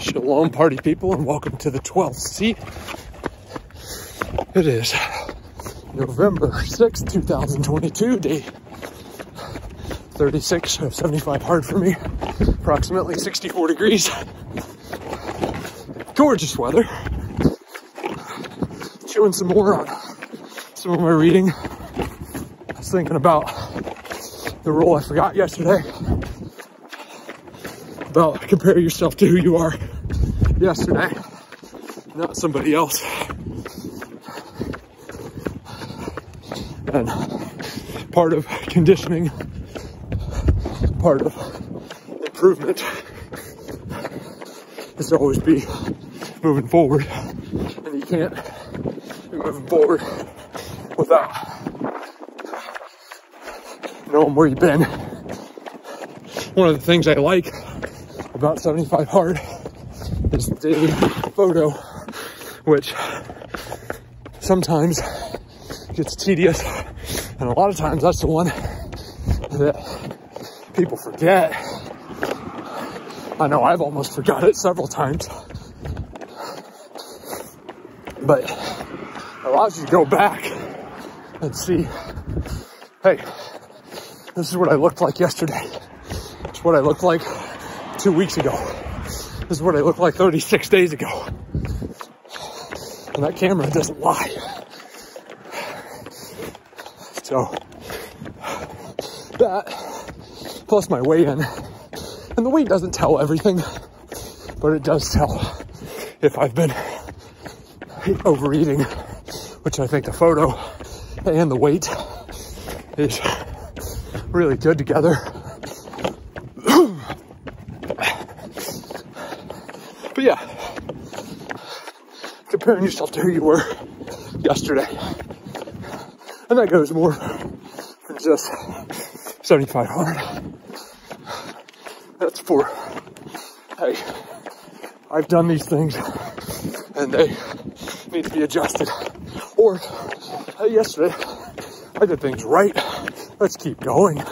Shalom, party people, and welcome to the 12th seat. It is November 6th, 2022, day 36 of 75 hard for me, approximately 64 degrees. Gorgeous weather. Chewing some more on some of my reading. I was thinking about the rule I forgot yesterday about compare yourself to who you are yesterday, not somebody else. And part of conditioning, part of improvement is to always be moving forward, and you can't be moving forward without knowing where you've been. One of the things I like about 75 hard is the daily photo, which sometimes gets tedious, and a lot of times that's the one that people forget. I know I've almost forgot it several times, but it allows you to go back and see, hey, this is what I looked like yesterday. It's what I looked like 2 weeks ago. This is what I looked like 36 days ago. And that camera doesn't lie. So that, plus my weigh-in. And the weight doesn't tell everything, but it does tell if I've been overeating, which I think the photo and the weight is really good together. But yeah, comparing yourself to who you were yesterday. And that goes more than just 75 hard. That's for, hey, I've done these things and they need to be adjusted. Or, hey, yesterday I did things right. Let's keep going.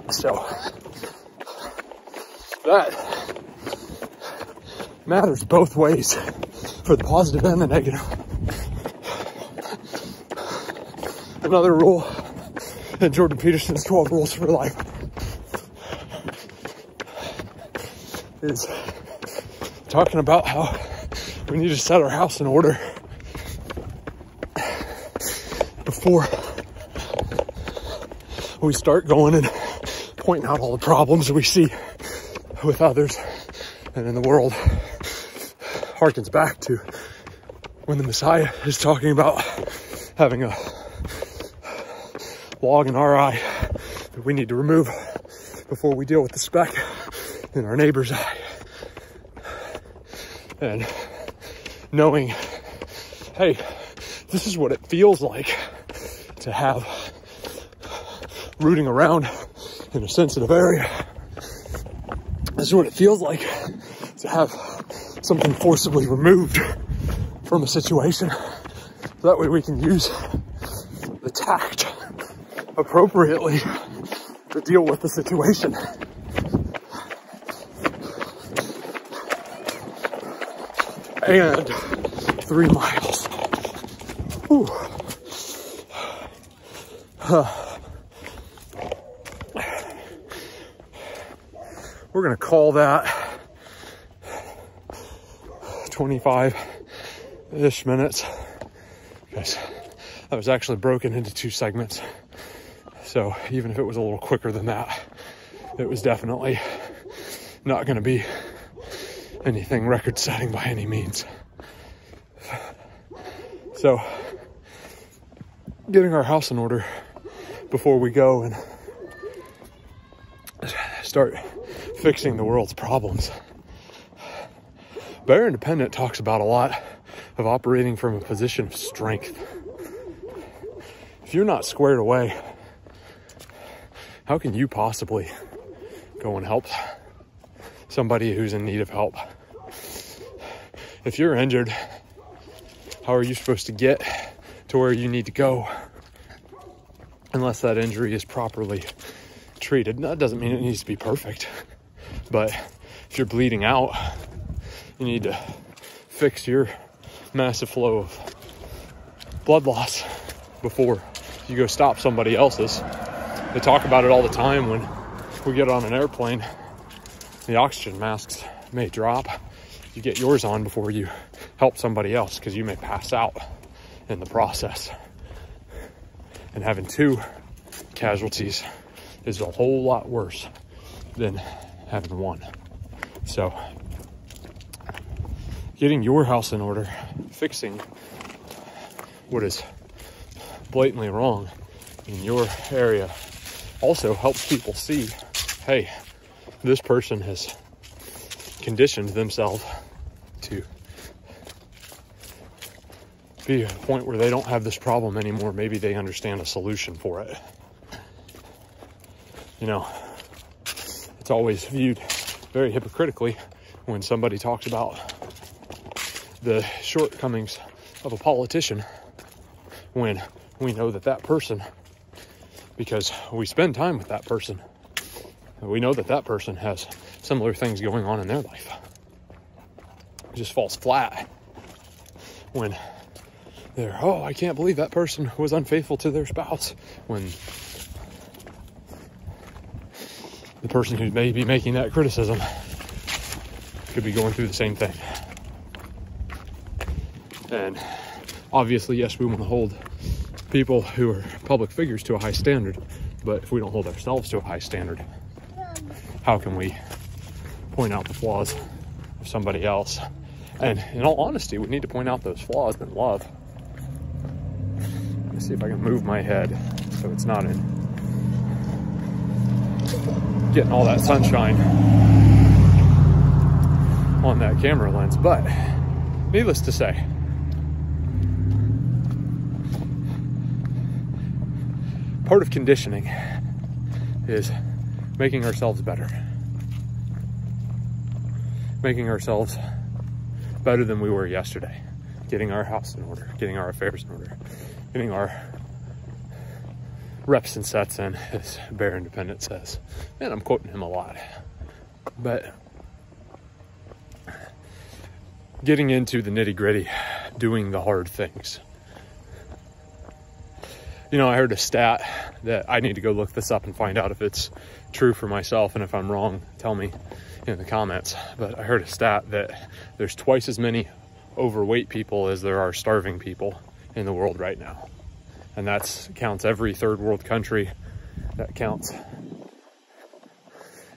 So that matters both ways, for the positive and the negative. Another rule in Jordan Peterson's 12 Rules for Life is talking about how we need to set our house in order before we start going and pointing out all the problems we see with others and in the world. Harkens back to when the Messiah is talking about having a log in our eye that we need to remove before we deal with the speck in our neighbor's eye. And knowing, hey, this is what it feels like to have rooting around in a sensitive area. This is what it feels like to have something forcibly removed from a situation. So that way we can use the tact appropriately to deal with the situation. And 3 miles. Whew. We're gonna call that 25-ish minutes, because that was actually broken into 2 segments. So even if it was a little quicker than that, it was definitely not going to be anything record-setting by any means. So getting our house in order before we go and start fixing the world's problems. Bear Independent talks about a lot of operating from a position of strength. If you're not squared away, how can you possibly go and help somebody who's in need of help? If you're injured, how are you supposed to get to where you need to go unless that injury is properly treated? That doesn't mean it needs to be perfect, but If you're bleeding out, you need to fix your massive flow of blood loss before you go stop somebody else's. They talk about it all the time when we get on an airplane. The oxygen masks may drop. You get yours on before you help somebody else, because you may pass out in the process. And having 2 casualties is a whole lot worse than having 1. So getting your house in order, fixing what is blatantly wrong in your area, also helps people see, hey, this person has conditioned themselves to be at a point where they don't have this problem anymore. Maybe they understand a solution for it. You know, it's always viewed very hypocritically when somebody talks about the shortcomings of a politician, when we know that that person, because we spend time with that person, we know that that person has similar things going on in their life. It just falls flat when they're, oh, I can't believe that person was unfaithful to their spouse, when the person who may be making that criticism could be going through the same thing. And obviously, yes, we want to hold people who are public figures to a high standard, but if we don't hold ourselves to a high standard, how can we point out the flaws of somebody else? And in all honesty, we need to point out those flaws in love. Let me see if I can move my head so it's not in getting all that sunshine on that camera lens. But needless to say, part of conditioning is making ourselves better. Making ourselves better than we were yesterday. Getting our house in order, getting our affairs in order, getting our reps and sets in, as Bear Independent says. And I'm quoting him a lot. But getting into the nitty-gritty, doing the hard things. You know, I heard a stat that I need to go look this up and find out if it's true for myself, and if I'm wrong, tell me in the comments. But I heard a stat that there's twice as many overweight people as there are starving people in the world right now. And that counts every third world country. That counts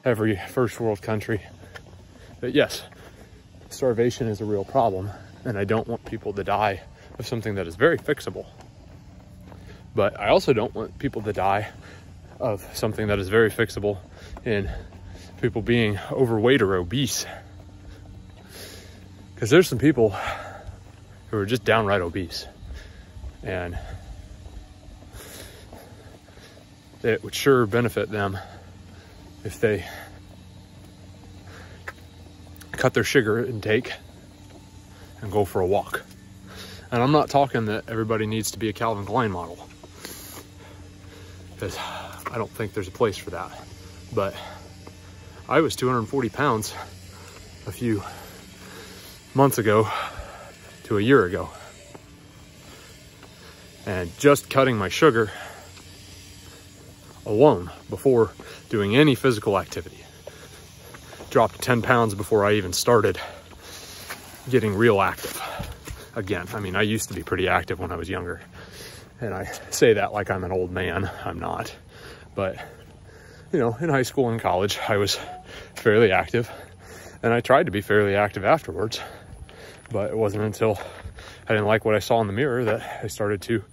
every first world country. But yes, starvation is a real problem, and I don't want people to die of something that is very fixable. But I also don't want people to die of something that is very fixable in people being overweight or obese. Because there's some people who are just downright obese. And it would sure benefit them if they cut their sugar intake and go for a walk. And I'm not talking that everybody needs to be a Calvin Klein model, because I don't think there's a place for that. But I was 240 pounds a few months ago to a year ago. And just cutting my sugar alone before doing any physical activity dropped 10 pounds before I even started getting real active again. I mean, I used to be pretty active when I was younger. And I say that like I'm an old man. I'm not. But, you know, in high school and college, I was fairly active. And I tried to be fairly active afterwards. But it wasn't until I didn't like what I saw in the mirror that I started to,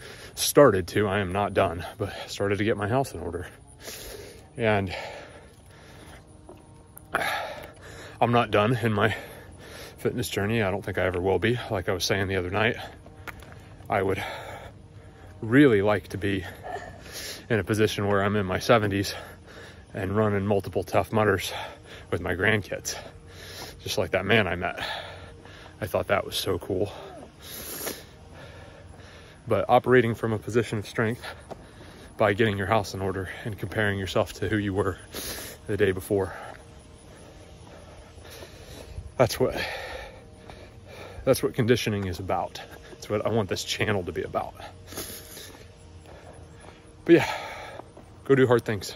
I am not done, but started to get my house in order. And I'm not done in my fitness journey. I don't think I ever will be. Like I was saying the other night, I would really like to be in a position where I'm in my 70s and running multiple Tough Mudders with my grandkids, just like that man I met. I thought that was so cool. But operating from a position of strength by getting your house in order and comparing yourself to who you were the day before that's what conditioning is about. That's what I want this channel to be about. But yeah, go do hard things.